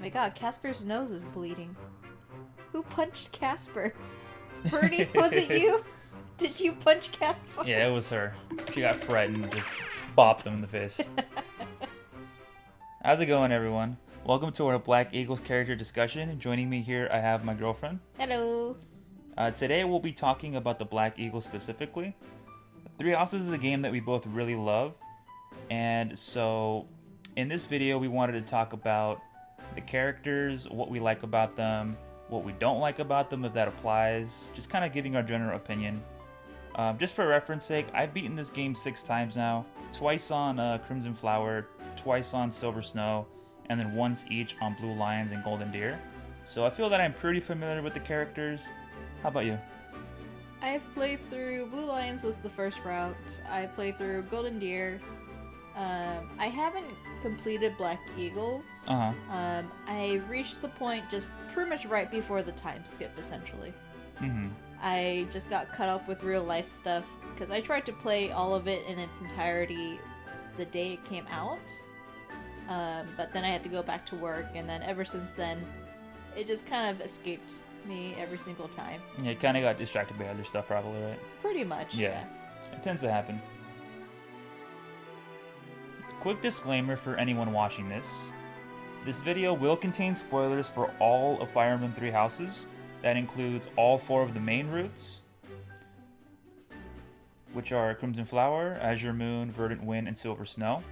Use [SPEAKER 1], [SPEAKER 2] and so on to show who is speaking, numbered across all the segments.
[SPEAKER 1] my god, Casper's nose is bleeding. Who punched Casper? Birdie, was it you? Did you punch Casper?
[SPEAKER 2] Yeah, it was her. She got frightened and just bopped him in the face. How's it going, everyone? Welcome to our Black Eagles character discussion. Joining me here, I have my girlfriend.
[SPEAKER 1] Hello.
[SPEAKER 2] Today, we'll be talking about the Black Eagles specifically. Three Houses is a game that we both really love. And so, in this video, we wanted to talk about the characters, what we like about them, what we don't like about them, if that applies. Just kind of giving our general opinion. Just for reference sake, I've beaten this game 6 times now. Twice on Crimson Flower, twice on Silver Snow, and then once each on Blue Lions and Golden Deer. So I feel that I'm pretty familiar with the characters. How about you?
[SPEAKER 1] I've played through Blue Lions was the first route. I played through Golden Deer. I haven't completed Black Eagles. I reached the point just pretty much right before the time skip, essentially. I just got caught up with real life stuff because I tried to play all of it in its entirety the day it came out. But then I had to go back to work, and then ever since then, it just kind of escaped me every single time.
[SPEAKER 2] Yeah, you kind of got distracted by other stuff probably, right?
[SPEAKER 1] Pretty much, yeah.
[SPEAKER 2] It tends to happen. Quick disclaimer for anyone watching this. This video will contain spoilers for all of Fire Emblem 3 Houses. That includes all 4 of the main routes, which are Crimson Flower, Azure Moon, Verdant Wind, and Silver Snow.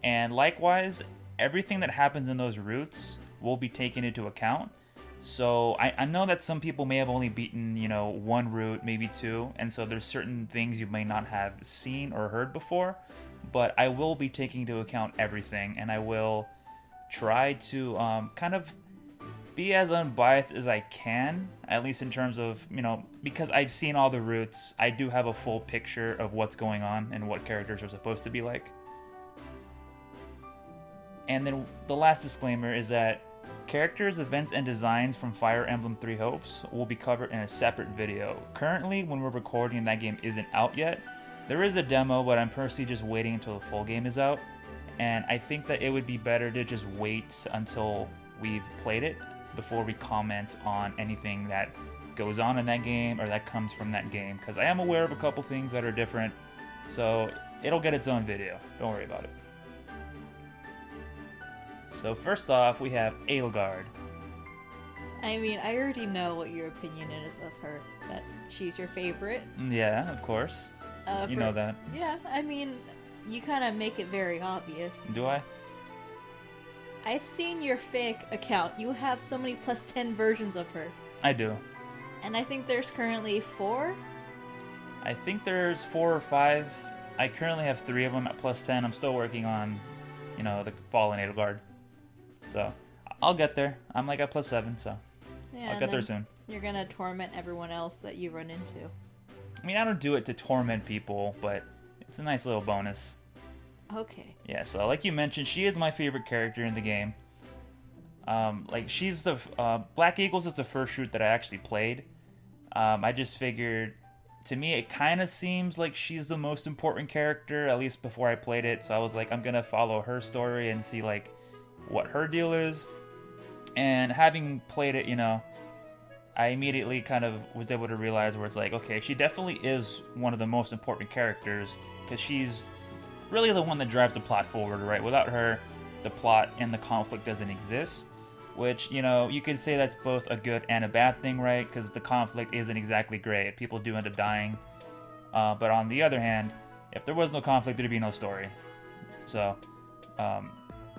[SPEAKER 2] And likewise, everything that happens in those routes will be taken into account. So I know that some people may have only beaten, one route, maybe 2, and so there's certain things you may not have seen or heard before, but I will be taking into account everything, and I will try to kind of be as unbiased as I can, at least in terms of, because I've seen all the routes, I do have a full picture of what's going on and what characters are supposed to be like. And then the last disclaimer is that characters, events, and designs from Fire Emblem 3 Hopes will be covered in a separate video. Currently, when we're recording, that game isn't out yet. There is a demo, but I'm personally just waiting until the full game is out. And I think that it would be better to just wait until we've played it before we comment on anything that goes on in that game or that comes from that game. Because I am aware of a couple things that are different, so it'll get its own video. Don't worry about it. So first off, we have Edelgard.
[SPEAKER 1] I mean, I already know what your opinion is of her, that she's your favorite.
[SPEAKER 2] Yeah, of course. You know that.
[SPEAKER 1] Yeah, I mean, you kind of make it very obvious.
[SPEAKER 2] Do I?
[SPEAKER 1] I've seen your fake account. You have so many plus 10 versions of her.
[SPEAKER 2] I do.
[SPEAKER 1] And I think there's currently 4?
[SPEAKER 2] I think there's 4 or 5. I currently have 3 of them at plus 10. I'm still working on, the Fallen Edelgard. So, I'll get there. I'm like at plus 7, so
[SPEAKER 1] yeah,
[SPEAKER 2] I'll get there soon.
[SPEAKER 1] You're gonna torment everyone else that you run into.
[SPEAKER 2] I mean, I don't do it to torment people, but it's a nice little bonus.
[SPEAKER 1] Okay.
[SPEAKER 2] Yeah, so like you mentioned, she is my favorite character in the game. She's the... Black Eagles is the first route that I actually played. I just figured... To me, it kind of seems like she's the most important character, at least before I played it. So I was like, I'm going to follow her story and see, what her deal is. And having played it, I immediately kind of was able to realize where it's like, okay, she definitely is one of the most important characters, because she's really the one that drives the plot forward, right? Without her, the plot and the conflict doesn't exist, which, you could say that's both a good and a bad thing, right? Because the conflict isn't exactly great. People do end up dying. But on the other hand, if there was no conflict, there'd be no story. So,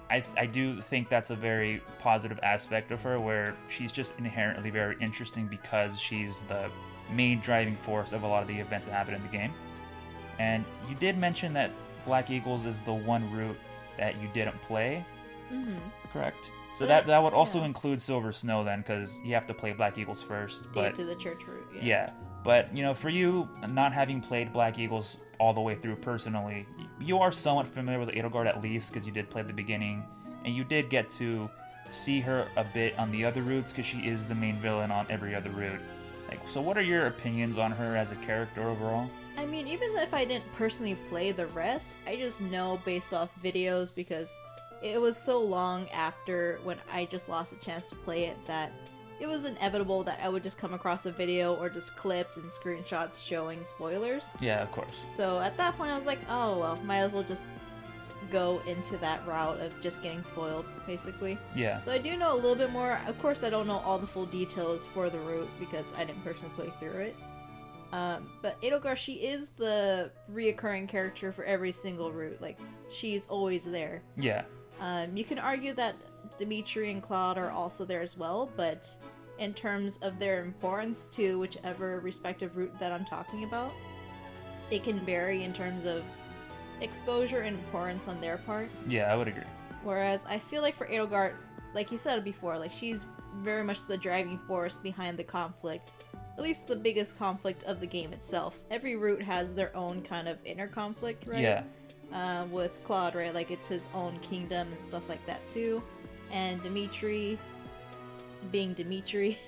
[SPEAKER 2] I do think that's a very positive aspect of her, where she's just inherently very interesting because she's the main driving force of a lot of the events that happen in the game. And you did mention that Black Eagles is the one route that you didn't play, correct? So that would also include Silver Snow then, because you have to play Black Eagles first.
[SPEAKER 1] Get to the church route,
[SPEAKER 2] yeah. But, for you, not having played Black Eagles all the way through personally, you are somewhat familiar with Edelgard at least, because you did play at the beginning, and you did get to see her a bit on the other routes, because she is the main villain on every other route. So what are your opinions on her as a character overall?
[SPEAKER 1] I mean, even if I didn't personally play the rest, I just know based off videos, because it was so long after when I just lost a chance to play it that it was inevitable that I would just come across a video or just clips and screenshots showing spoilers.
[SPEAKER 2] Yeah, of course.
[SPEAKER 1] So at that point I was like, oh well, might as well just go into that route of just getting spoiled, basically.
[SPEAKER 2] Yeah.
[SPEAKER 1] So I do know a little bit more. Of course, I don't know all the full details for the route because I didn't personally play through it. But Edelgard, she is the reoccurring character for every single route. Like, she's always there.
[SPEAKER 2] Yeah.
[SPEAKER 1] You can argue that Dimitri and Claude are also there as well, but in terms of their importance to whichever respective route that I'm talking about, it can vary in terms of exposure and importance on their part.
[SPEAKER 2] Yeah, I would agree.
[SPEAKER 1] Whereas I feel like for Edelgard, like you said before, like she's very much the driving force behind the conflict. At least the biggest conflict of the game itself. Every route has their own kind of inner conflict, right?
[SPEAKER 2] Yeah.
[SPEAKER 1] With Claude, right? Like it's his own kingdom and stuff like that too. And Dimitri, being Dimitri.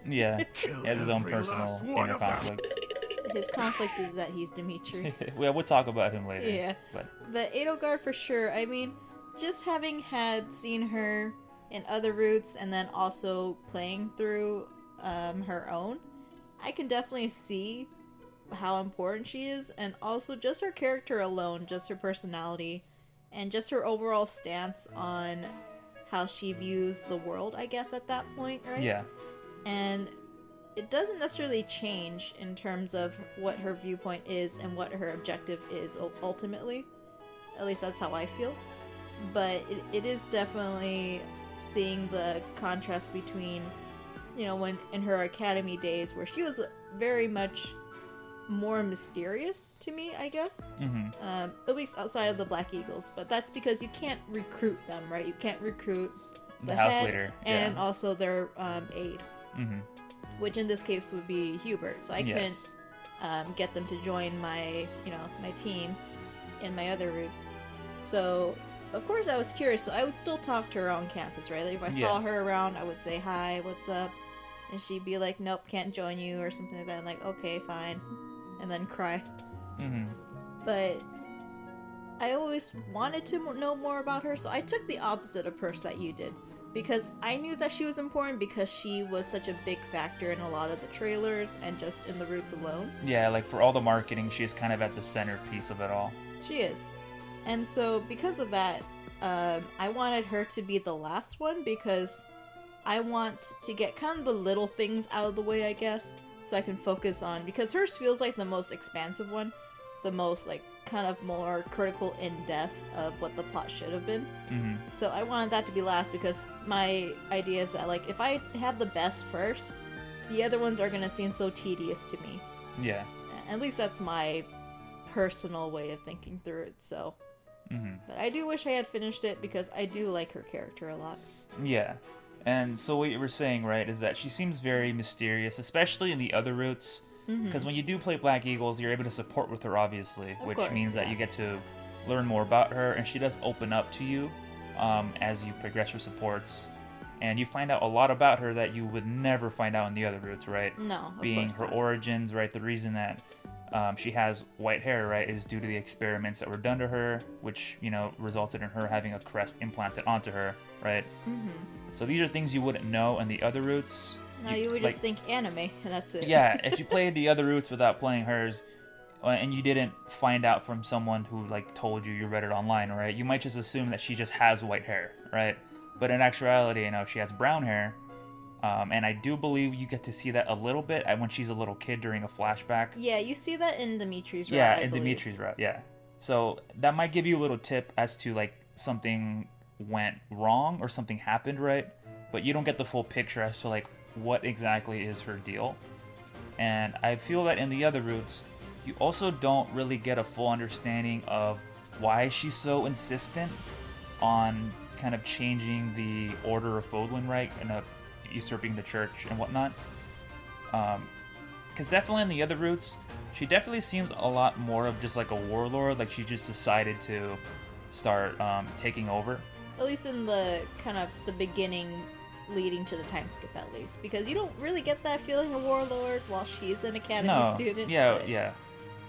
[SPEAKER 2] Yeah, he has his own personal inner conflict.
[SPEAKER 1] His conflict is that he's Dimitri.
[SPEAKER 2] Well, we'll talk about him later.
[SPEAKER 1] Yeah. But Edelgard for sure. I mean, just having seen her in other routes and then also playing through her own, I can definitely see how important she is, and also just her character alone, just her personality, and just her overall stance on how she views the world, I guess, at that point, right?
[SPEAKER 2] Yeah.
[SPEAKER 1] And it doesn't necessarily change in terms of what her viewpoint is and what her objective is ultimately. At least that's how I feel. But it is definitely seeing the contrast between, you know, when in her academy days where she was very much more mysterious to me, I guess.
[SPEAKER 2] Mm-hmm.
[SPEAKER 1] At least outside of the Black Eagles. But that's because you can't recruit them, right? You can't recruit
[SPEAKER 2] the house
[SPEAKER 1] head
[SPEAKER 2] leader.
[SPEAKER 1] and also their aide.
[SPEAKER 2] Mm-hmm.
[SPEAKER 1] Which in this case would be Hubert. So I couldn't get them to join my team in my other routes. So of course I was curious. So I would still talk to her on campus, right? Like if I saw her around, I would say hi, what's up, and she'd be like, nope, can't join you, or something like that. I'm like, okay, fine, and then cry.
[SPEAKER 2] Mm-hmm.
[SPEAKER 1] But I always wanted to know more about her, so I took the opposite approach that you did. Because I knew that she was important because she was such a big factor in a lot of the trailers and just in the routes alone.
[SPEAKER 2] Yeah, like for all the marketing, she's kind of at the centerpiece of it all.
[SPEAKER 1] She is. And so because of that, I wanted her to be the last one because I want to get kind of the little things out of the way, I guess, so I can focus on, because hers feels like the most expansive one, the most like kind of more critical in depth of what the plot should have been.
[SPEAKER 2] Mm-hmm.
[SPEAKER 1] So I wanted that to be last because my idea is that like if I have the best first, the other ones are gonna seem so tedious to me.
[SPEAKER 2] Yeah.
[SPEAKER 1] At least that's my personal way of thinking through it. So, but I do wish I had finished it because I do like her character a lot.
[SPEAKER 2] Yeah. And so what you were saying, right, is that she seems very mysterious, especially in the other routes. Because when you do play Black Eagles, you're able to support with her, obviously, which means that you get to learn more about her, and she does open up to you as you progress your supports, and you find out a lot about her that you would never find out in the other routes, right?
[SPEAKER 1] No,
[SPEAKER 2] being her origins, right? The reason that she has white hair, right, is due to the experiments that were done to her, which, you know, resulted in her having a crest implanted onto her, right? So these are things you wouldn't know in the other routes.
[SPEAKER 1] No, you would just think anime, and that's it.
[SPEAKER 2] Yeah, if you played the other routes without playing hers, and you didn't find out from someone who, like, told you read it online, right, you might just assume that she just has white hair, right? But in actuality, you know, she has brown hair, and I do believe you get to see that a little bit when she's a little kid during a flashback.
[SPEAKER 1] Yeah, you see that in Dimitri's route,
[SPEAKER 2] Yeah, in Dimitri's route, yeah. So that might give you a little tip as to, like, something went wrong or something happened, right? But you don't get the full picture as to, like, what exactly is her deal. And I feel that in the other routes, you also don't really get a full understanding of why she's so insistent on kind of changing the order of Fodlan, right? And usurping the church and whatnot. Because definitely in the other routes, she definitely seems a lot more of just like a warlord, like she just decided to start taking over.
[SPEAKER 1] At least in the kind of the beginning leading to the time skip, at least, because you don't really get that feeling of warlord while she's an academy student.
[SPEAKER 2] Yeah,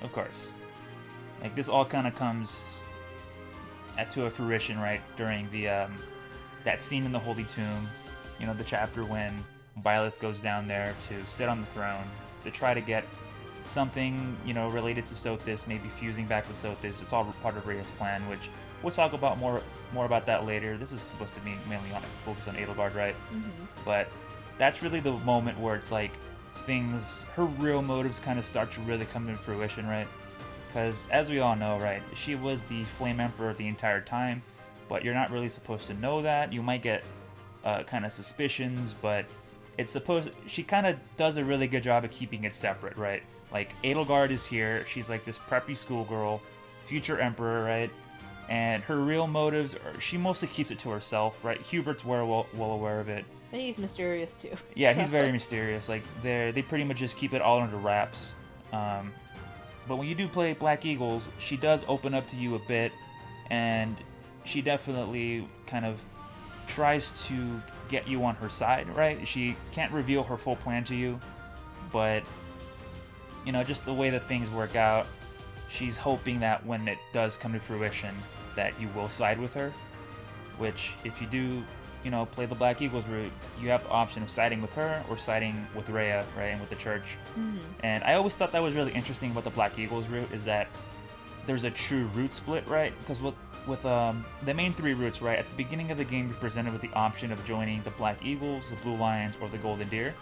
[SPEAKER 2] of course. Like this all kind of comes to a fruition, right, during the that scene in the Holy Tomb, you know, the chapter when Byleth goes down there to sit on the throne to try to get something, you know, related to Sothis, maybe fusing back with Sothis. It's all part of Rhea's plan, which we'll talk about more about that later. This is supposed to be mainly focused on Edelgard, right? Mm-hmm. But that's really the moment where it's like her real motives kind of start to really come to fruition, right? Because as we all know, right, she was the Flame Emperor the entire time, but you're not really supposed to know that. You might get kind of suspicions, but she kind of does a really good job of keeping it separate, right? Like, Edelgard is here, she's like this preppy schoolgirl, future emperor, right? And her real motives, she mostly keeps it to herself, right? Hubert's well aware of it.
[SPEAKER 1] But he's mysterious too.
[SPEAKER 2] Yeah, he's very mysterious. Like, they pretty much just keep it all under wraps. But when you do play Black Eagles, she does open up to you a bit, and she definitely kind of tries to get you on her side, right? She can't reveal her full plan to you, but, you know, just the way that things work out, she's hoping that when it does come to fruition, that you will side with her, which, if you do, you know, play the Black Eagles route, you have the option of siding with her or siding with Rhea, right, and with the church. Mm-hmm. And I always thought that was really interesting about the Black Eagles route, is that there's a true route split, right? Because with the main three routes, right, at the beginning of the game, you're presented with the option of joining the Black Eagles, the Blue Lions, or the Golden Deer,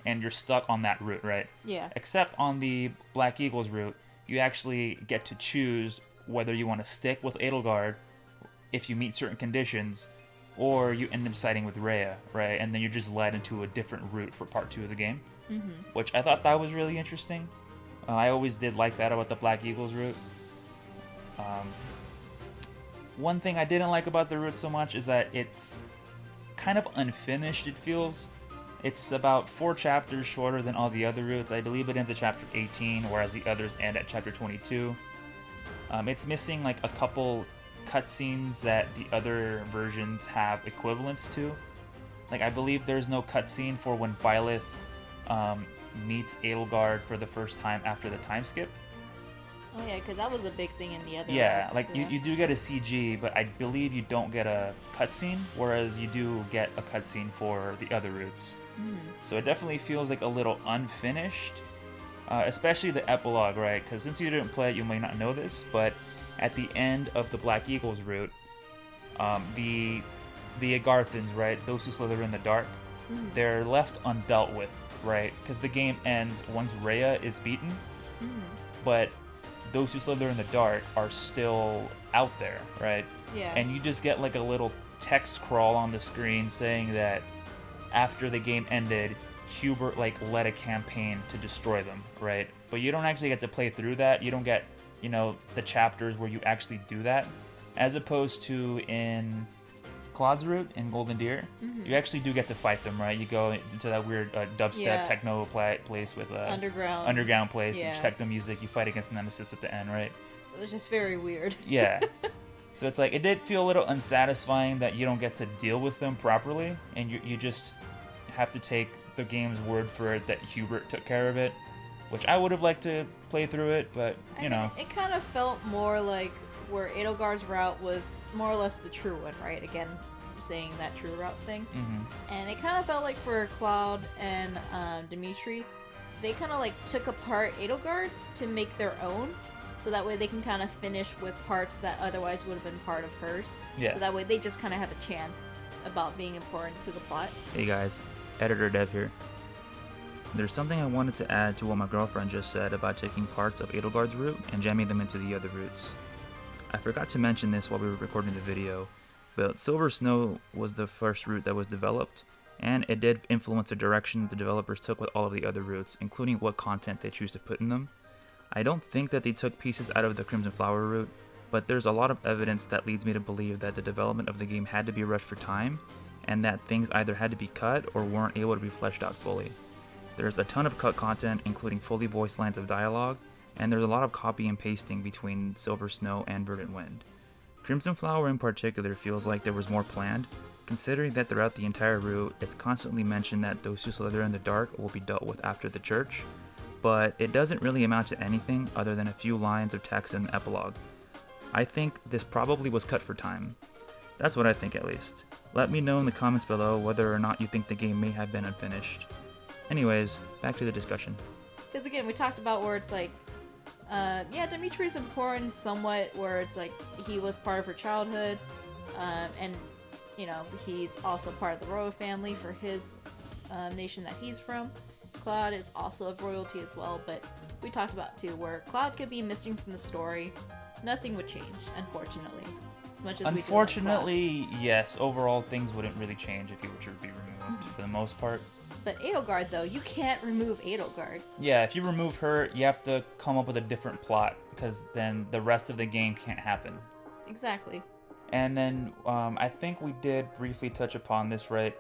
[SPEAKER 2] and you're stuck on that route, right?
[SPEAKER 1] Yeah.
[SPEAKER 2] Except on the Black Eagles route, you actually get to choose whether you want to stick with Edelgard if you meet certain conditions, or you end up siding with Rhea, right? And then you're just led into a different route for part 2 of the game, which I thought that was really interesting. I always did like that about the Black Eagles route. One thing I didn't like about the route so much is that it's kind of unfinished, it feels. It's about 4 chapters shorter than all the other routes. I believe it ends at chapter 18, whereas the others end at chapter 22. It's missing like a couple cutscenes that the other versions have equivalents to. Like, I believe there's no cutscene for when Byleth meets Edelgard for the first time after the time skip.
[SPEAKER 1] Oh yeah, because that was a big thing in the other
[SPEAKER 2] routes, like yeah. You do get a CG, but I believe you don't get a cutscene, whereas you do get a cutscene for the other routes. So it definitely feels like a little unfinished, especially the epilogue, right? Because since you didn't play it, you may not know this, but at the end of the Black Eagles route, the Agarthans, right, those who slither in the dark, they're left undealt with, right? Because the game ends once Rhea is beaten, but those who slither in the dark are still out there, right?
[SPEAKER 1] Yeah.
[SPEAKER 2] And you just get like a little text crawl on the screen saying that after the game ended, Hubert like led a campaign to destroy them, right? But you don't actually get to play through that. You don't get, you know, the chapters where you actually do that, as opposed to in Claude's route in Golden Deer. You actually do get to fight them, right? You go into that weird dubstep techno place with underground place, and techno music. You fight against Nemesis at the end, right?
[SPEAKER 1] It was just very weird.
[SPEAKER 2] Yeah. So it's like, it did feel a little unsatisfying that you don't get to deal with them properly, and you just have to take the game's word for it that Hubert took care of it, which I would have liked to play through it, but, you know.
[SPEAKER 1] It kind of felt more like where Edelgard's route was more or less the true one, right? Again, saying that true route thing. And it kind of felt like for Claude and Dimitri, they kind of like took apart Edelgard's to make their own. So that way they can kind of finish with parts that otherwise would have been part of hers. Yeah. So that way they just kind of have a chance about being important to the plot.
[SPEAKER 2] Hey guys, Editor Dev here. There's something I wanted to add to what my girlfriend just said about taking parts of Edelgard's route and jamming them into the other routes. I forgot to mention this while we were recording the video, but Silver Snow was the first route that was developed, and it did influence the direction the developers took with all of the other routes, including what content they choose to put in them. I don't think that they took pieces out of the Crimson Flower route, but there's a lot of evidence that leads me to believe that the development of the game had to be rushed for time, and that things either had to be cut or weren't able to be fleshed out fully. There's a ton of cut content, including fully voiced lines of dialogue, and there's a lot of copy and pasting between Silver Snow and Verdant Wind. Crimson Flower in particular feels like there was more planned, considering that throughout the entire route, it's constantly mentioned that those who slither in the dark will be dealt with after the church, but it doesn't really amount to anything other than a few lines of text in the epilogue. I think this probably was cut for time. That's what I think, at least. Let me know in the comments below whether or not you think the game may have been unfinished. Anyways, back to the discussion.
[SPEAKER 1] Because again, we talked about where it's like, yeah, Dimitri's important somewhat, where it's like he was part of her childhood, and you know, he's also part of the royal family for his nation that he's from. Cloud is also of royalty as well, but we talked about too, where Cloud could be missing from the story. Nothing would change, unfortunately. As much as
[SPEAKER 2] unfortunately, yes, overall things wouldn't really change if he were to be removed for the most part.
[SPEAKER 1] But Edelgard, though, you can't remove Edelgard.
[SPEAKER 2] Yeah, if you remove her, you have to come up with a different plot, because then the rest of the game can't happen.
[SPEAKER 1] Exactly.
[SPEAKER 2] And then I think we did briefly touch upon this, right?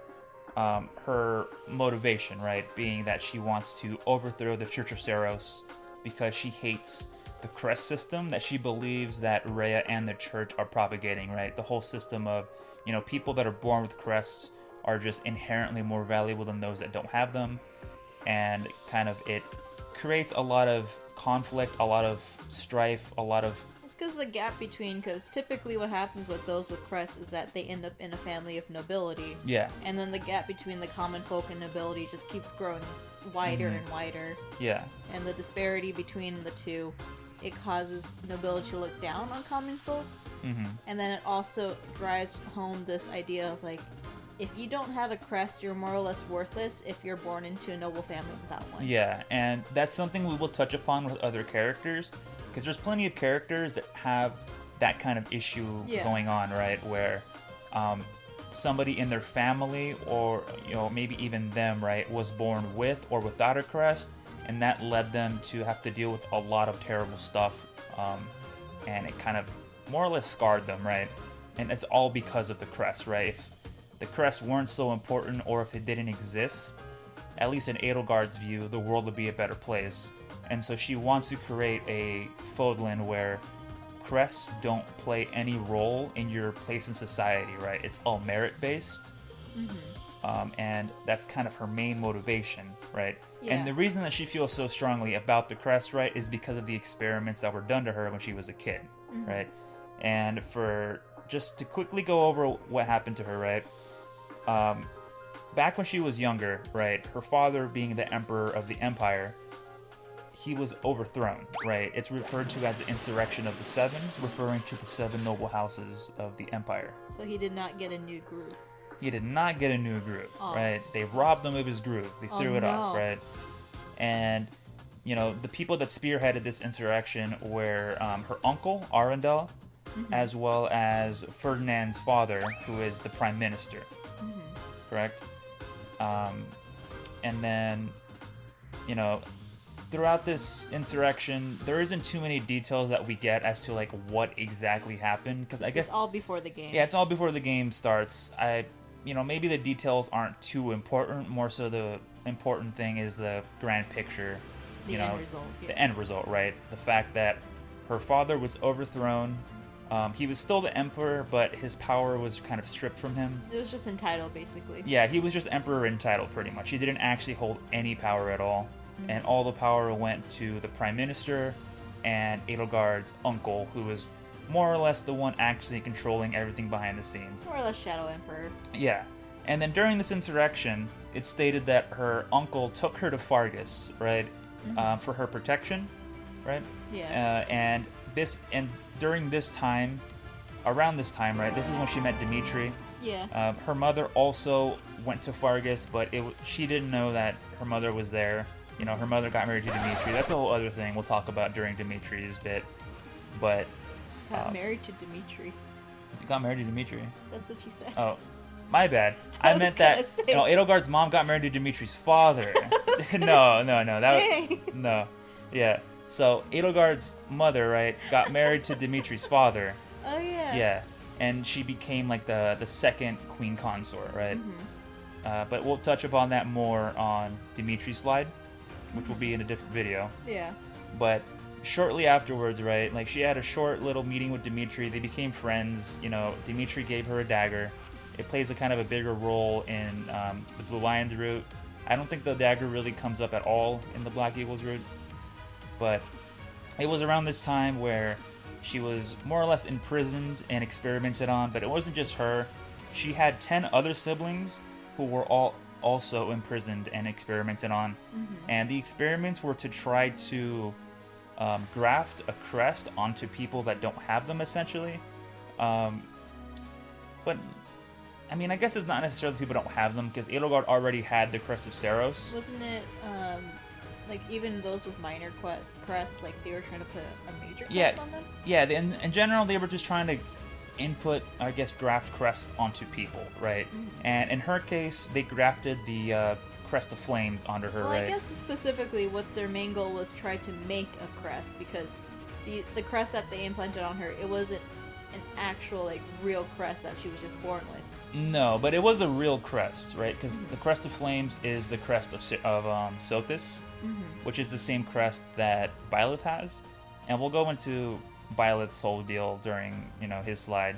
[SPEAKER 2] Her motivation, right, being that she wants to overthrow the Church of Saros because she hates the crest system that she believes that Rhea and the church are propagating, right? The whole system of, you know, people that are born with crests are just inherently more valuable than those that don't have them, and kind of it creates a lot of conflict, a lot of strife, a lot of...
[SPEAKER 1] It's because the gap between, because typically what happens with those with crests is that they end up in a family of nobility.
[SPEAKER 2] Yeah.
[SPEAKER 1] And then the gap between the common folk and nobility just keeps growing wider and wider.
[SPEAKER 2] Yeah.
[SPEAKER 1] And the disparity between the two, it causes nobility to look down on common folk. And then it also drives home this idea of like, if you don't have a crest, you're more or less worthless if you're born into a noble family without one.
[SPEAKER 2] Yeah, and that's something we will touch upon with other characters, because there's plenty of characters that have that kind of issue going on, right? Where somebody in their family, or you know, maybe even them, right, was born with or without a crest, and that led them to have to deal with a lot of terrible stuff, and it kind of more or less scarred them, right? And it's all because of the crest, right? If the crests weren't so important, or if they didn't exist, at least in Edelgard's view, the world would be a better place. And so she wants to create a Fodlan where crests don't play any role in your place in society, right? It's all merit-based. And that's kind of her main motivation, right? Yeah. And the reason that she feels so strongly about the crest, right, is because of the experiments that were done to her when she was a kid, right? And for just to quickly go over what happened to her, right? Back when she was younger, right, her father being the emperor of the empire, he was overthrown, right? It's referred to as the Insurrection of the Seven, referring to the 7 noble houses of the empire.
[SPEAKER 1] So he did not get a new group.
[SPEAKER 2] He did not get a new group, right? They robbed him of his group. They threw it off, right? And, you know, the people that spearheaded this insurrection were her uncle, Arundel, as well as Ferdinand's father, who is the prime minister. Correct? And then, you know, throughout this insurrection, there isn't too many details that we get as to like what exactly happened, because I guess
[SPEAKER 1] it's all before the game.
[SPEAKER 2] Yeah, it's all before the game starts. You know, maybe the details aren't too important. More so, the important thing is the grand picture.
[SPEAKER 1] The end result. Yeah.
[SPEAKER 2] The end result, right? The fact that her father was overthrown. He was still the emperor, but his power was kind of stripped from him.
[SPEAKER 1] It was just entitled, basically.
[SPEAKER 2] Yeah, he was just emperor entitled, pretty much. He didn't actually hold any power at all. And all the power went to the prime minister and Edelgard's uncle, who was more or less the one actually controlling everything behind the scenes.
[SPEAKER 1] More or less Shadow Emperor.
[SPEAKER 2] Yeah. And then during this insurrection, it stated that her uncle took her to Fargus, right, for her protection, right?
[SPEAKER 1] Yeah.
[SPEAKER 2] And during this time, around this time, right, this is when she met Dimitri.
[SPEAKER 1] Yeah.
[SPEAKER 2] Her mother also went to Fargus, but she didn't know that her mother was there. You know, her mother got married to Dimitri. That's a whole other thing we'll talk about during Dimitri's bit. But
[SPEAKER 1] got married to Dimitri.
[SPEAKER 2] Got married to Dimitri.
[SPEAKER 1] That's what you said.
[SPEAKER 2] Oh, my bad. I meant that. You know, Edelgard's mom got married to Dimitri's father. No. No. Yeah. So Edelgard's mother, right, got married to Dimitri's father.
[SPEAKER 1] Oh yeah.
[SPEAKER 2] Yeah, and she became like the second queen consort, right? But we'll touch upon that more on Dimitri's slide, which will be in a different video.
[SPEAKER 1] Yeah.
[SPEAKER 2] But shortly afterwards, right, like she had a short little meeting with Dimitri. They became friends. You know, Dimitri gave her a dagger. It plays a kind of a bigger role in the Blue Lions route. I don't think the dagger really comes up at all in the Black Eagles route. But it was around this time where she was more or less imprisoned and experimented on, but it wasn't just her. She had 10 other siblings who were all also imprisoned and experimented on. And the experiments were to try to graft a crest onto people that don't have them, essentially. But, I mean, I guess it's not necessarily people don't have them, because Edelgard already had the Crest of Saros.
[SPEAKER 1] Wasn't it, like, even those with minor crests, like, they were trying to put a major crest on them? Yeah,
[SPEAKER 2] in general, they were just trying to input, I guess, graft crest onto people, right? And in her case, they grafted the Crest of Flames onto her, right?
[SPEAKER 1] I guess specifically what their main goal was try to make a crest, because the crest that they implanted on her, it wasn't an actual, like, real crest that she was just born with.
[SPEAKER 2] No, but it was a real crest, right? Because the Crest of Flames is the crest of Sothis, which is the same crest that Byleth has. And we'll go into Byleth's whole deal during, his slide.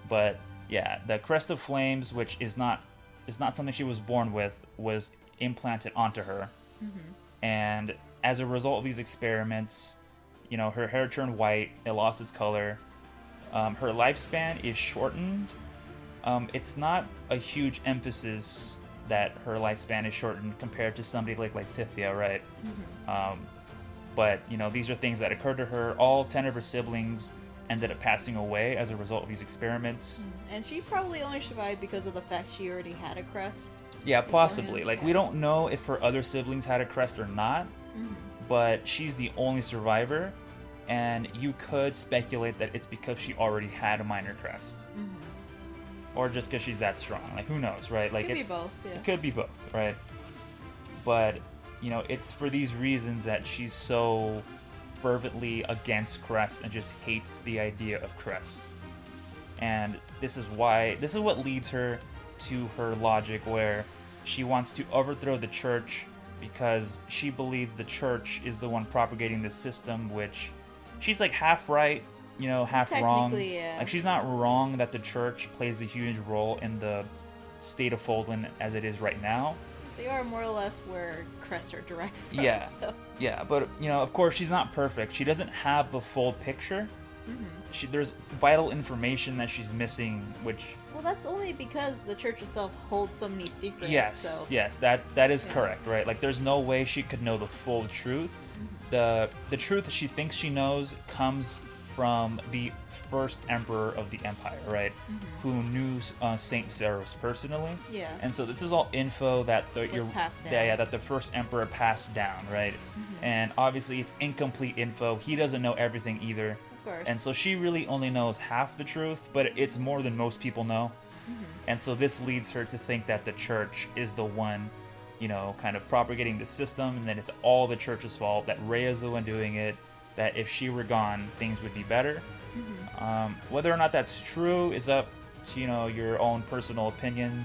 [SPEAKER 2] But yeah, the Crest of Flames, which is not something she was born with, was implanted onto her. And as a result of these experiments, her hair turned white, it lost its color. Her lifespan is shortened. It's not a huge emphasis that her lifespan is shortened compared to somebody like Lysithea, right? But, these are things that occurred to her. All 10 of her siblings ended up passing away as a result of these experiments.
[SPEAKER 1] And she probably only survived because of the fact she already had a crest.
[SPEAKER 2] Yeah, possibly. Like, we don't know if her other siblings had a crest or not, but she's the only survivor, and you could speculate that it's because she already had a minor crest. Or just because she's that strong. Like, who knows, right? Like,
[SPEAKER 1] Could be both, yeah.
[SPEAKER 2] It could be both, right? But, it's for these reasons that she's so fervently against crests and just hates the idea of crests. And this is what leads her to her logic where she wants to overthrow the church because she believes the church is the one propagating the system, which she's like half right, half wrong.
[SPEAKER 1] Yeah.
[SPEAKER 2] Like, she's not wrong that the church plays a huge role in the state of Fodlan as it is right now.
[SPEAKER 1] They are more or less where crests are derived from.
[SPEAKER 2] Yeah.
[SPEAKER 1] So.
[SPEAKER 2] Yeah, but, of course, she's not perfect. She doesn't have the full picture. There's vital information that she's missing, which...
[SPEAKER 1] Well, that's only because the church itself holds so many secrets.
[SPEAKER 2] Yes, that is correct, right? Like, there's no way she could know the full truth. The truth she thinks she knows comes from the first emperor of the empire, right? Who knew Saint Saros personally.
[SPEAKER 1] Yeah.
[SPEAKER 2] And so this is all info that
[SPEAKER 1] passed down.
[SPEAKER 2] that the first emperor passed down, right? And obviously it's incomplete info. He doesn't know everything either.
[SPEAKER 1] Of course.
[SPEAKER 2] And so she really only knows half the truth, but it's more than most people know. And so this leads her to think that the church is the one, kind of propagating the system, and that it's all the church's fault, that Rhea's the one doing it, that if she were gone, things would be better. Whether or not that's true is up to, your own personal opinion.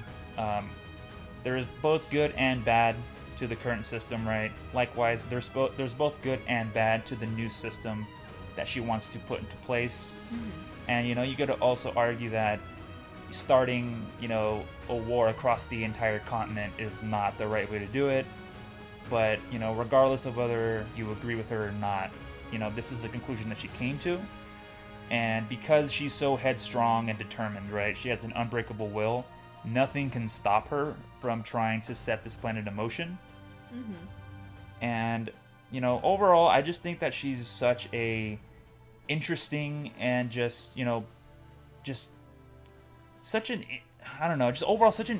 [SPEAKER 2] There is both good and bad to the current system, right? Likewise, there's both good and bad to the new system that she wants to put into place. And, you got to also argue that starting, a war across the entire continent is not the right way to do it. But, regardless of whether you agree with her or not, this is the conclusion that she came to. And because she's so headstrong and determined, right, she has an unbreakable will, nothing can stop her from trying to set this planet in motion. And, overall, I just think that she's such a interesting and just such an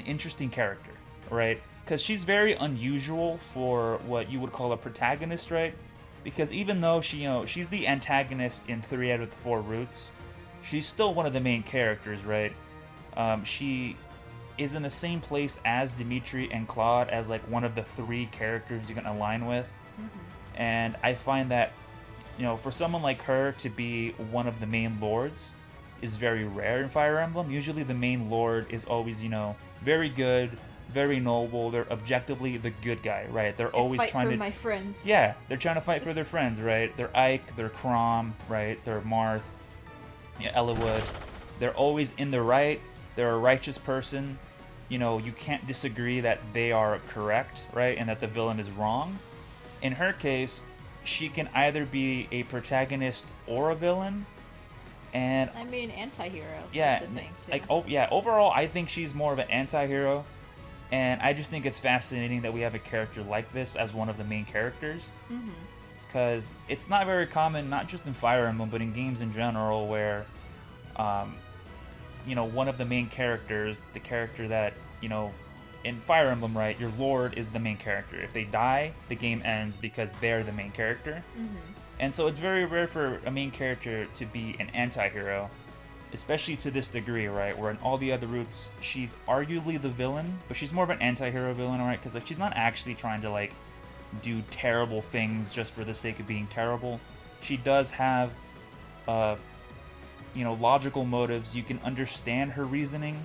[SPEAKER 2] interesting character, right? Because she's very unusual for what you would call a protagonist, right? Because even though she's the antagonist in 3 out of the 4 routes, she's still one of the main characters, right? She is in the same place as Dimitri and Claude as like one of the 3 characters you can align with. And I find that, for someone like her to be one of the main lords is very rare in Fire Emblem. Usually the main lord is always, very good, very noble. They're objectively the good guy, right? They're always trying to fight
[SPEAKER 1] for my friends.
[SPEAKER 2] Yeah, they're trying to fight for their friends, right? They're Ike, they're Crom, right? They're Marth, Eliwood. They're always in the right. They're a righteous person. You can't disagree that they are correct, right? And that the villain is wrong. In her case, she can either be a protagonist or a villain. And
[SPEAKER 1] I mean, anti-hero.
[SPEAKER 2] Yeah,
[SPEAKER 1] that's a thing too.
[SPEAKER 2] like overall, I think she's more of an anti-hero, and I just think it's fascinating that we have a character like this as one of the main characters. Because it's not very common, not just in Fire Emblem, but in games in general, where, one of the main characters, the character that, in Fire Emblem, right, your lord is the main character. If they die, the game ends because they're the main character. And so it's very rare for a main character to be an anti-hero, especially to this degree, right? Where in all the other routes, she's arguably the villain, but she's more of an anti-hero villain, right? Because she's not actually trying to, do terrible things just for the sake of being terrible. She does have, logical motives. You can understand her reasoning.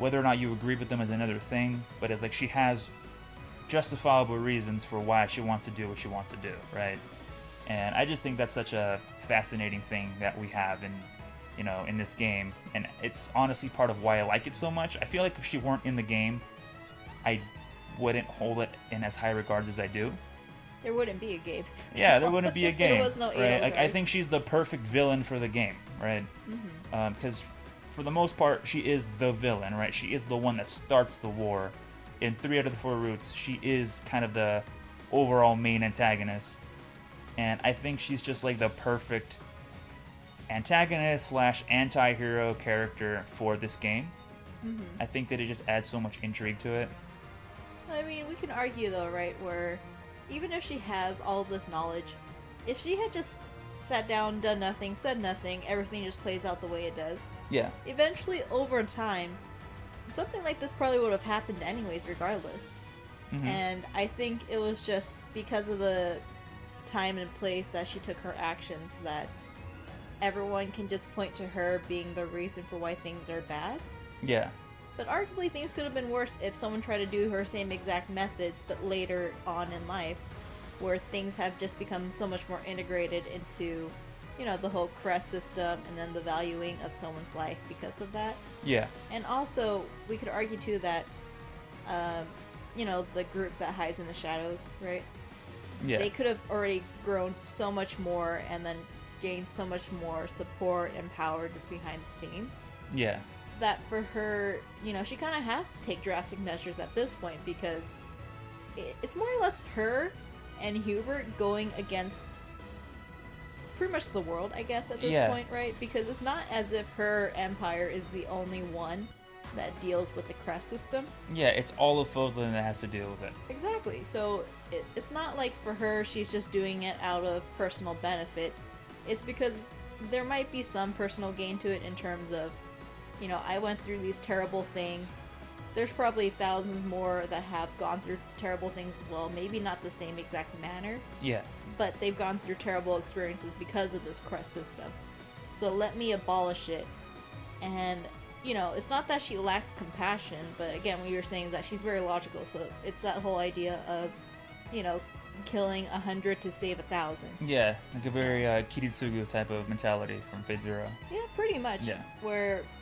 [SPEAKER 2] Whether or not you agree with them is another thing, but it's she has justifiable reasons for why she wants to do what she wants to do, right? And I just think that's such a fascinating thing that we have in this game, and it's honestly part of why I like it so much. I feel like if she weren't in the game, I wouldn't hold it in as high regards as I do.
[SPEAKER 1] There wouldn't be a game.
[SPEAKER 2] Yeah, there wouldn't be a game.
[SPEAKER 1] There was no
[SPEAKER 2] right?
[SPEAKER 1] Edelgard.
[SPEAKER 2] I think she's the perfect villain for the game, right? Because for the most part, she is the villain, right? She is the one that starts the war. In 3 out of the 4 routes, she is kind of the overall main antagonist. And I think she's just the perfect antagonist / anti-hero character for this game. I think that it just adds so much intrigue to it.
[SPEAKER 1] I mean, we can argue though, right, where even if she has all of this knowledge, if she had just sat down, done nothing, said nothing, everything just plays out the way it does.
[SPEAKER 2] Yeah.
[SPEAKER 1] Eventually, over time, something like this probably would have happened anyways, regardless. And I think it was just because of the time and place that she took her actions that everyone can just point to her being the reason for why things are bad.
[SPEAKER 2] Yeah.
[SPEAKER 1] But arguably things could have been worse if someone tried to do her same exact methods, but later on in life, where things have just become so much more integrated into, the whole crest system and then the valuing of someone's life because of that.
[SPEAKER 2] Yeah.
[SPEAKER 1] And also, we could argue too that, the group that hides in the shadows, right?
[SPEAKER 2] Yeah.
[SPEAKER 1] They could have already grown so much more and then gained so much more support and power just behind the scenes.
[SPEAKER 2] Yeah.
[SPEAKER 1] That for her, she kind of has to take drastic measures at this point because it's more or less her and Hubert going against pretty much the world, I guess, at this point, right? Because it's not as if her empire is the only one that deals with the crest system.
[SPEAKER 2] Yeah, it's all of Fodlan that has to deal with it.
[SPEAKER 1] Exactly. So it's not like for her she's just doing it out of personal benefit. It's because there might be some personal gain to it in terms of, I went through these terrible things. There's probably thousands more that have gone through terrible things as well. Maybe not the same exact manner.
[SPEAKER 2] Yeah.
[SPEAKER 1] But they've gone through terrible experiences because of this crest system. So let me abolish it. And, it's not that she lacks compassion, but again, we were saying that she's very logical. So it's that whole idea of, killing 100 to save 1,000.
[SPEAKER 2] Yeah, like a very Kiritsugu type of mentality from Fate Zero.
[SPEAKER 1] Yeah, pretty much.
[SPEAKER 2] Yeah.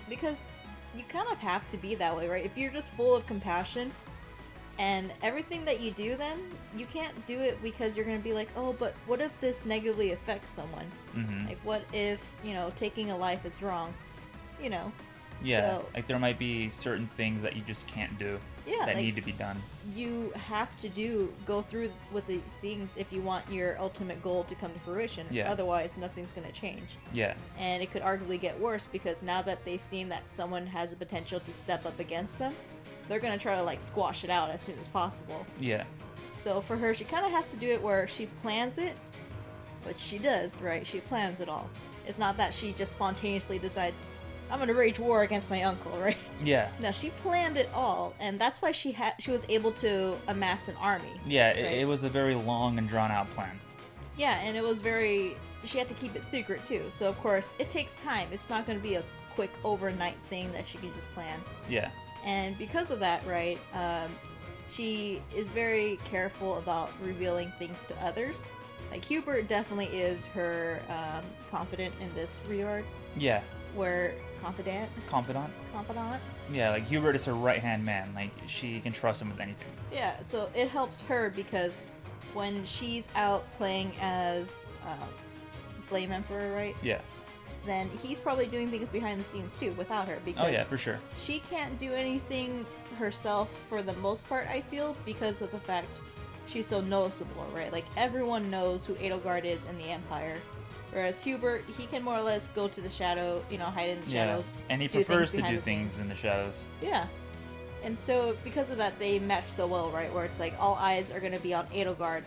[SPEAKER 1] Because you kind of have to be that way, right? If you're just full of compassion and everything that you do, then you can't do it because you're going to be like, oh, but what if this negatively affects someone? Like, what if, taking a life is wrong?
[SPEAKER 2] Yeah,
[SPEAKER 1] So,
[SPEAKER 2] there might be certain things that you just can't do that need to be done.
[SPEAKER 1] You have to go through with these things if you want your ultimate goal to come to fruition.
[SPEAKER 2] Yeah.
[SPEAKER 1] Otherwise, nothing's going to change.
[SPEAKER 2] Yeah.
[SPEAKER 1] And it could arguably get worse because now that they've seen that someone has the potential to step up against them, they're going to try to squash it out as soon as possible.
[SPEAKER 2] Yeah.
[SPEAKER 1] So for her, she kind of has to do it where she plans it, which she does, right? She plans it all. It's not that she just spontaneously decides, I'm going to wage war against my uncle, right?
[SPEAKER 2] Yeah.
[SPEAKER 1] No, she planned it all, and that's why she was able to amass an army.
[SPEAKER 2] Yeah,
[SPEAKER 1] right?
[SPEAKER 2] it was a very long and drawn out plan.
[SPEAKER 1] Yeah, and it was she had to keep it secret too. So of course, it takes time. It's not going to be a quick overnight thing that she can just plan.
[SPEAKER 2] Yeah.
[SPEAKER 1] And because of that, right, she is very careful about revealing things to others. Like Hubert definitely is her confidant in this regard.
[SPEAKER 2] Yeah.
[SPEAKER 1] Where confidant.
[SPEAKER 2] Yeah, Hubert is her right-hand man. She can trust him with anything.
[SPEAKER 1] Yeah, so it helps her because when she's out playing as Flame Emperor, right?
[SPEAKER 2] Yeah.
[SPEAKER 1] Then he's probably doing things behind the scenes too without her, because
[SPEAKER 2] oh yeah, for sure.
[SPEAKER 1] she can't do anything herself for the most part, I feel, because of the fact she's so noticeable, right? Like, everyone knows who Edelgard is in the Empire. Whereas Hubert, he can more or less go to the shadow, hide in the shadows.
[SPEAKER 2] And he prefers to do things in the shadows.
[SPEAKER 1] Yeah. And so, because of that, they match so well, right? Where it's like, all eyes are going to be on Edelgard.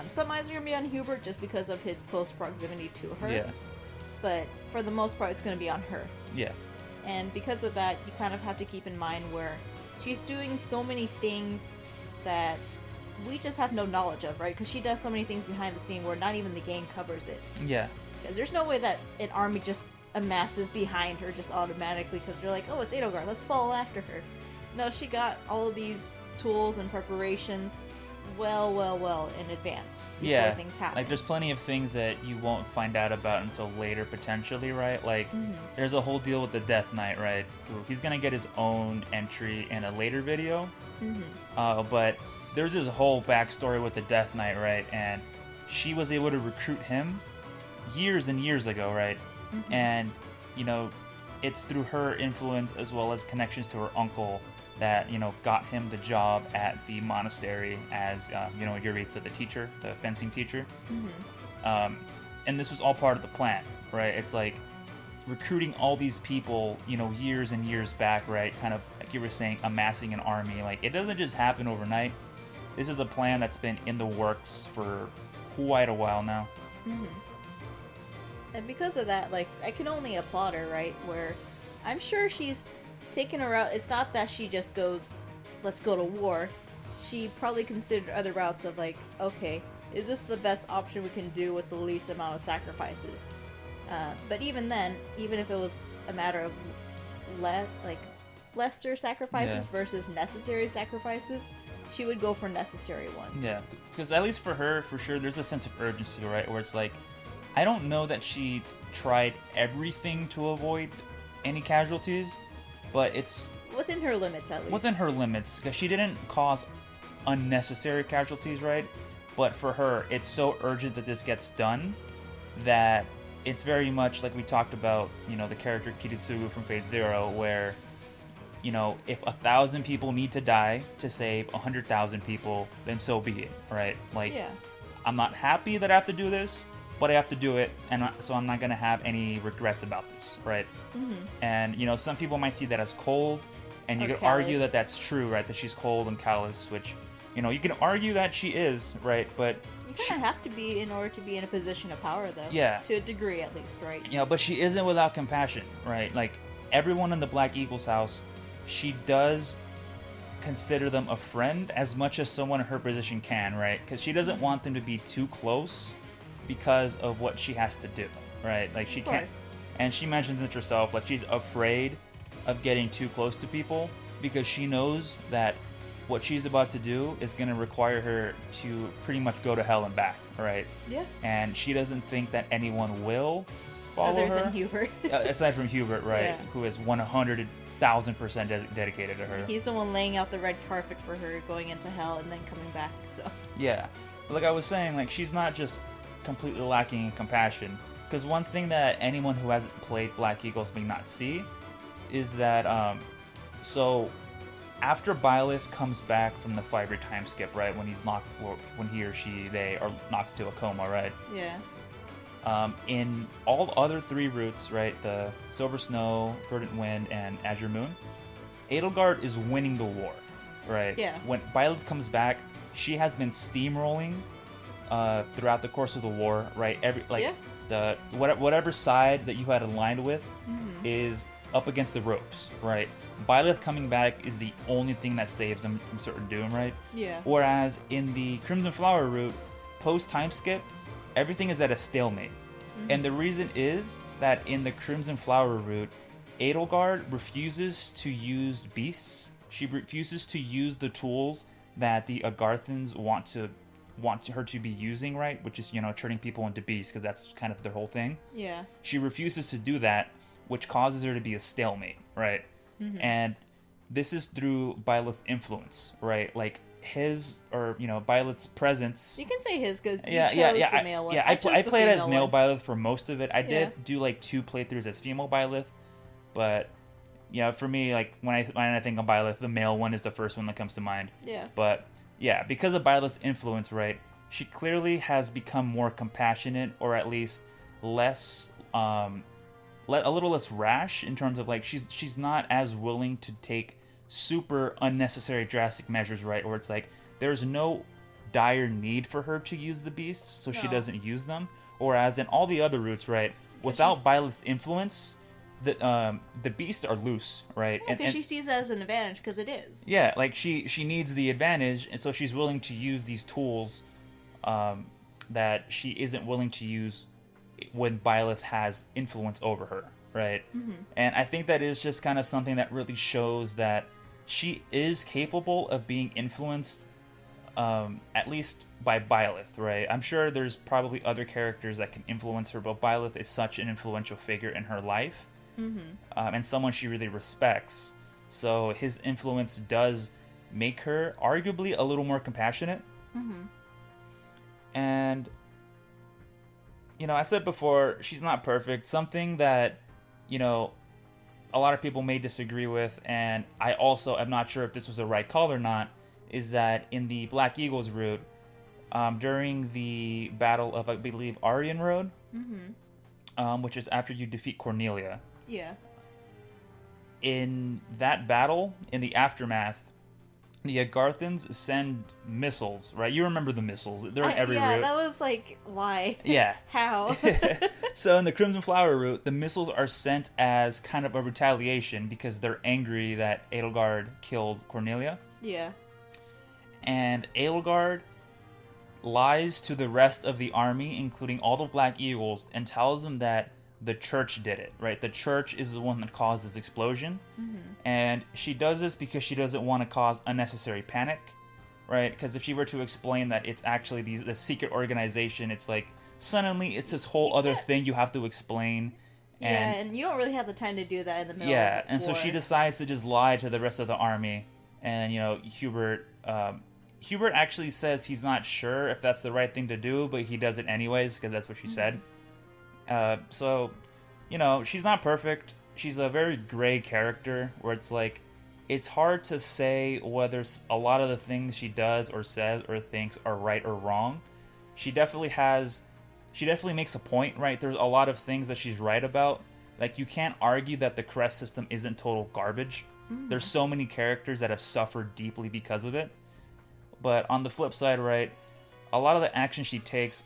[SPEAKER 1] Some eyes are going to be on Hubert just because of his close proximity to her.
[SPEAKER 2] Yeah.
[SPEAKER 1] But for the most part, it's going to be on her.
[SPEAKER 2] Yeah.
[SPEAKER 1] And because of that, you kind of have to keep in mind where she's doing so many things that we just have no knowledge of, right? Because she does so many things behind the scene where not even the game covers it.
[SPEAKER 2] Yeah.
[SPEAKER 1] Because there's no way that an army just amasses behind her just automatically because they're like, oh, it's Edelgard, let's follow after her. No, she got all of these tools and preparations well in advance before things happen.
[SPEAKER 2] Like, there's plenty of things that you won't find out about until later, potentially, right? Like, there's a whole deal with the Death Knight, right? He's gonna get his own entry in a later video. But there's this whole backstory with the Death Knight, right? And she was able to recruit him years and years ago, right? And, it's through her influence as well as connections to her uncle that, got him the job at the monastery as, Yuritsa, the teacher, the fencing teacher. And this was all part of the plan, right? It's like recruiting all these people, years and years back, right? Kind of, like you were saying, amassing an army. Like, it doesn't just happen overnight. This is a plan that's been in the works for quite a while now.
[SPEAKER 1] And because of that, like, I can only applaud her, right? Where I'm sure she's taken her out. It's not that she just goes, let's go to war. She probably considered other routes of like, okay, is this the best option we can do with the least amount of sacrifices? But even then, even if it was a matter of lesser sacrifices versus necessary sacrifices, she would go for necessary ones.
[SPEAKER 2] Yeah, because at least for her, for sure, there's a sense of urgency, right? Where it's like, I don't know that she tried everything to avoid any casualties, but it's
[SPEAKER 1] within her limits, at least.
[SPEAKER 2] Within her limits, because she didn't cause unnecessary casualties, right? But for her, it's so urgent that this gets done that it's very much like we talked about, the character Kiritsugu from Fate Zero, where, if 1,000 people need to die to save 100,000 people, then so be it, right? Like, I'm not happy that I have to do this, but I have to do it, and so I'm not going to have any regrets about this, right? And, some people might see that as cold, and you could argue that that's true, right? That she's cold and callous, which, you can argue that she is, right? But
[SPEAKER 1] you kind of have to be in order to be in a position of power, though.
[SPEAKER 2] Yeah.
[SPEAKER 1] To a degree, at least, right?
[SPEAKER 2] But she isn't without compassion, right? Like, everyone in the Black Eagle's house, she does consider them a friend as much as someone in her position can, right? Because she doesn't want them to be too close because of what she has to do, right? Like, she can't. And she mentions it herself, like, she's afraid of getting too close to people because she knows that what she's about to do is going to require her to pretty much go to hell and back, right?
[SPEAKER 1] Yeah.
[SPEAKER 2] And she doesn't think that anyone will follow her.
[SPEAKER 1] Other than Hubert.
[SPEAKER 2] Aside from Hubert, right? Yeah. Who is 100,000% dedicated to her.
[SPEAKER 1] He's the one laying out the red carpet for her going into hell and then coming back, so.
[SPEAKER 2] Yeah. But like I was saying, like, she's not just completely lacking in compassion. Because one thing that anyone who hasn't played Black Eagles may not see is that, so after Byleth comes back from the 5-year time skip, right, when he or she, they are knocked into a coma, right?
[SPEAKER 1] Yeah.
[SPEAKER 2] In all other 3 routes, right, the Silver Snow, Verdant Wind, and Azure Moon, Edelgard is winning the war, right?
[SPEAKER 1] Yeah.
[SPEAKER 2] When Byleth comes back, she has been steamrolling throughout the course of the war, right? The whatever side that you had aligned with is up against the ropes, right? Byleth coming back is the only thing that saves them from certain doom, right?
[SPEAKER 1] Yeah.
[SPEAKER 2] Whereas in the Crimson Flower route, post time skip, everything is at a stalemate. And the reason is that in the Crimson Flower route, Edelgard refuses to use beasts. She refuses to use the tools that the Agarthans want her to be using, right? Which is, turning people into beasts, because that's kind of their whole thing.
[SPEAKER 1] Yeah.
[SPEAKER 2] She refuses to do that, which causes her to be a stalemate, right? And this is through Byleth's influence, right? Like, his, or Byleth's presence.
[SPEAKER 1] You can say his because you chose the male one.
[SPEAKER 2] I played as male Byleth for most of it. I did do like 2 playthroughs as female Byleth, but for me, like when I think of Byleth, the male one is the first one that comes to mind.
[SPEAKER 1] Yeah.
[SPEAKER 2] But yeah, because of Byleth's influence, right, she clearly has become more compassionate, or at least less, a little less rash in terms of like she's not as willing to take super unnecessary drastic measures, right? Or it's like there's no dire need for her to use the beasts, so she doesn't use them. Whereas in all the other routes, right, without Byleth's influence, the beasts are loose, right?
[SPEAKER 1] Yeah, because she sees it as an advantage because it is.
[SPEAKER 2] Yeah, like she needs the advantage, and so she's willing to use these tools that she isn't willing to use when Byleth has influence over her, right? Mm-hmm. And I think that is just kind of something that really shows that she is capable of being influenced, at least by Byleth, right? I'm sure there's probably other characters that can influence her, but Byleth is such an influential figure in her life, and someone she really respects. So his influence does make her arguably a little more compassionate. Mm-hmm. And, I said before, she's not perfect. Something that, a lot of people may disagree with, and I also am not sure if this was a right call or not, is that in the Black Eagles route, during the battle of, I believe, Aryan Road, which is after you defeat Cornelia.
[SPEAKER 1] Yeah.
[SPEAKER 2] In that battle, in the aftermath, the Agarthans send missiles, right? You remember the missiles. They're in every route.
[SPEAKER 1] Yeah, that was like, why?
[SPEAKER 2] Yeah.
[SPEAKER 1] How?
[SPEAKER 2] So in the Crimson Flower route, the missiles are sent as kind of a retaliation because they're angry that Edelgard killed Cornelia.
[SPEAKER 1] Yeah.
[SPEAKER 2] And Edelgard lies to the rest of the army, including all the Black Eagles, and tells them that the church did it, right? The church is the one that caused this explosion. Mm-hmm. And she does this because she doesn't want to cause unnecessary panic, right? Because if she were to explain that it's actually the secret organization, it's like suddenly it's this whole other thing you have to explain.
[SPEAKER 1] And you don't really have the time to do that in the middle of
[SPEAKER 2] war. And so she decides to just lie to the rest of the army. And, Hubert actually says he's not sure if that's the right thing to do, but he does it anyways because that's what she said. So, she's not perfect. She's a very gray character where it's like, it's hard to say whether a lot of the things she does or says or thinks are right or wrong. She definitely makes a point, right? There's a lot of things that she's right about. Like, you can't argue that the crest system isn't total garbage. Mm. There's so many characters that have suffered deeply because of it. But on the flip side, right, a lot of the actions she takes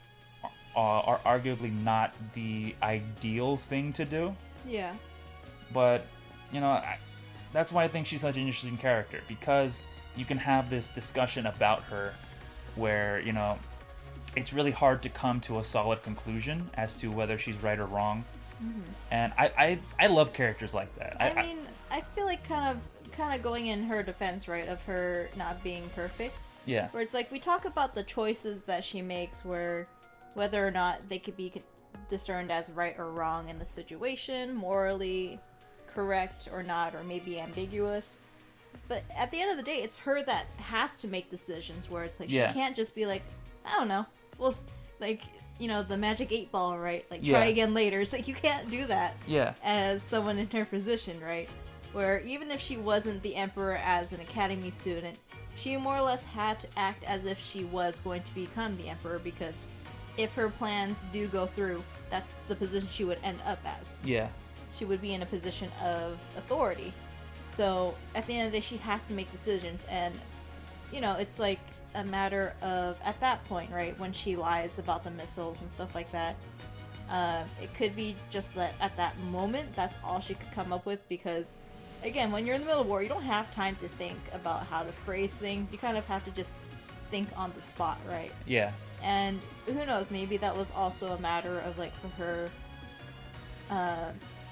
[SPEAKER 2] are arguably not the ideal thing to do.
[SPEAKER 1] Yeah.
[SPEAKER 2] But, that's why I think she's such an interesting character, because you can have this discussion about her where, it's really hard to come to a solid conclusion as to whether she's right or wrong. Mm-hmm. And I love characters like that.
[SPEAKER 1] I feel like kind of going in her defense, right, of her not being perfect.
[SPEAKER 2] Yeah.
[SPEAKER 1] Where it's like, we talk about the choices that she makes whether or not they could be discerned as right or wrong in the situation, morally correct or not, or maybe ambiguous. But at the end of the day, it's her that has to make decisions where it's like, she can't just be like, I don't know. Well, like, the magic 8 ball, right? Like, try again later. It's like, you can't do that as someone in her position, right? Where even if she wasn't the Emperor as an academy student, she more or less had to act as if she was going to become the Emperor, because if her plans do go through, that's the position she would end up as.
[SPEAKER 2] Yeah.
[SPEAKER 1] She would be in a position of authority. So, at the end of the day, she has to make decisions, and, it's like a matter of, at that point, right, when she lies about the missiles and stuff like that, it could be just that at that moment, that's all she could come up with, because, again, when you're in the middle of war, you don't have time to think about how to phrase things. You kind of have to just think on the spot, right?
[SPEAKER 2] Yeah.
[SPEAKER 1] And who knows, maybe that was also a matter of, like, for her,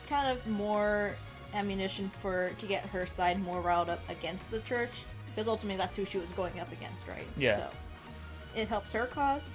[SPEAKER 1] kind of more ammunition to get her side more riled up against the church, because ultimately that's who she was going up against, right?
[SPEAKER 2] Yeah.
[SPEAKER 1] So it helps her cause,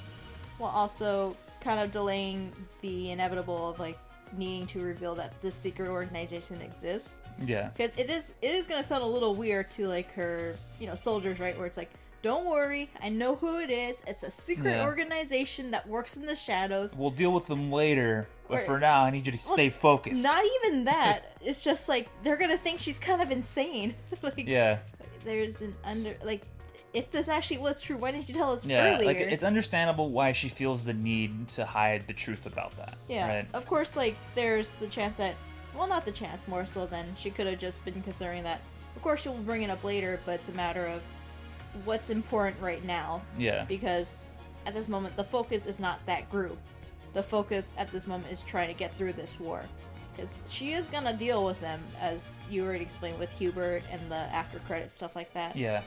[SPEAKER 1] while also kind of delaying the inevitable of, like, needing to reveal that this secret organization exists.
[SPEAKER 2] Yeah.
[SPEAKER 1] Because it is going to sound a little weird to, like, her, soldiers, right? Where it's like, don't worry, I know who it is. It's a secret organization that works in the shadows.
[SPEAKER 2] We'll deal with them later, but for now, I need you to stay focused.
[SPEAKER 1] Not even that. It's just like, they're gonna think she's kind of insane. Like, there's an if this actually was true, why didn't you tell us earlier?
[SPEAKER 2] Like, it's understandable why she feels the need to hide the truth about that.
[SPEAKER 1] Yeah,
[SPEAKER 2] right?
[SPEAKER 1] Of course, like, there's the chance that, well, not the chance, more so than she could have just been considering that. Of course, she'll bring it up later, but it's a matter of what's important right now.
[SPEAKER 2] Yeah.
[SPEAKER 1] Because at this moment, the focus is not that group. The focus at this moment is trying to get through this war. Because she is gonna deal with them, as you already explained, with Hubert and the after credit stuff like that.
[SPEAKER 2] Yeah.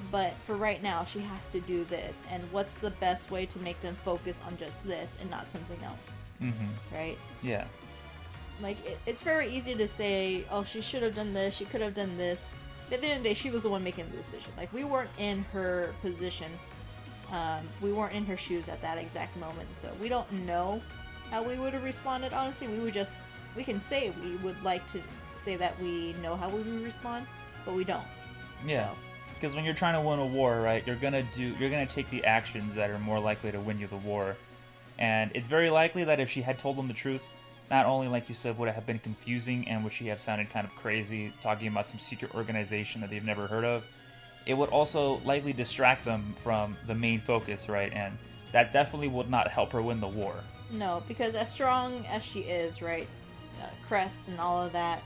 [SPEAKER 1] But for right now, she has to do this. And what's the best way to make them focus on just this and not something else?
[SPEAKER 2] Mm-hmm.
[SPEAKER 1] Right?
[SPEAKER 2] Yeah.
[SPEAKER 1] Like, it's very easy to say, oh, she should have done this, she could have done this. But at the end of the day, she was the one making the decision. Like, we weren't in her position. We weren't in her shoes at that exact moment. So we don't know how we would have responded, honestly. We can say we would like to say that we know how we would respond, but we don't.
[SPEAKER 2] Yeah. Because when you're trying to win a war, right, you're gonna take the actions that are more likely to win you the war. And it's very likely that if she had told them the truth, not only, like you said, would it have been confusing and would she have sounded kind of crazy talking about some secret organization that they've never heard of, it would also likely distract them from the main focus, right? And that definitely would not help her win the war.
[SPEAKER 1] No, because as strong as she is, right, Crest and all of that,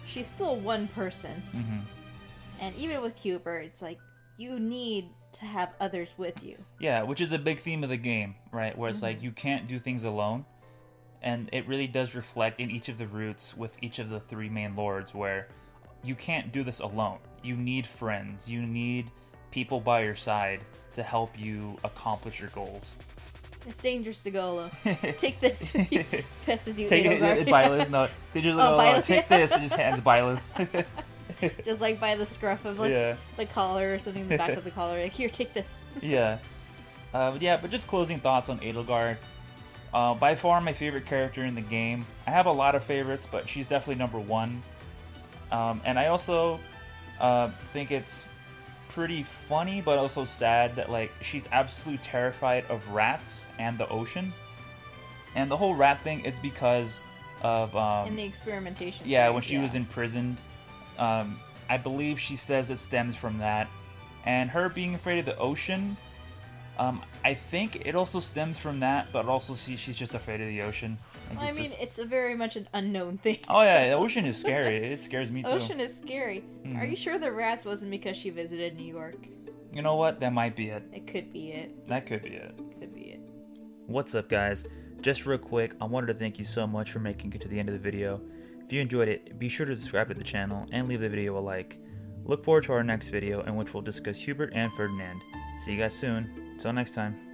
[SPEAKER 1] she's still one person.
[SPEAKER 2] Mm-hmm.
[SPEAKER 1] And even with Hubert, it's like, you need to have others with you.
[SPEAKER 2] Yeah, which is a big theme of the game, right? Where it's like, you can't do things alone. And it really does reflect in each of the routes with each of the three main lords, where you can't do this alone. You need friends. You need people by your side to help you accomplish your goals.
[SPEAKER 1] It's dangerous to go alone. Take this. He pisses you.
[SPEAKER 2] Take it, Byleth. No, they just take this. And just hands Byleth.
[SPEAKER 1] Just like by the scruff of the collar or something in the back of the collar. Like, here, take this.
[SPEAKER 2] But just closing thoughts on Edelgard. By far my favorite character in the game. I have a lot of favorites, but she's definitely number one. And I also think it's pretty funny, but also sad that, like, she's absolutely terrified of rats and the ocean. And the whole rat thing is because of
[SPEAKER 1] in the experimentation.
[SPEAKER 2] Yeah, when she was imprisoned. I believe she says it stems from that. And her being afraid of the ocean, I think it also stems from that, but also she's just afraid of the ocean.
[SPEAKER 1] Well, I mean, it's a very much an unknown thing.
[SPEAKER 2] Oh yeah, the ocean is scary. It scares me too.
[SPEAKER 1] Ocean is scary. Are you sure the rats wasn't because she visited New York?
[SPEAKER 2] You know what? That might be it.
[SPEAKER 1] It could be it.
[SPEAKER 2] That could be it.
[SPEAKER 1] Could be it.
[SPEAKER 2] What's up, guys? Just real quick, I wanted to thank you so much for making it to the end of the video. If you enjoyed it, be sure to subscribe to the channel and leave the video a like. Look forward to our next video in which we'll discuss Hubert and Ferdinand. See you guys soon. Until next time.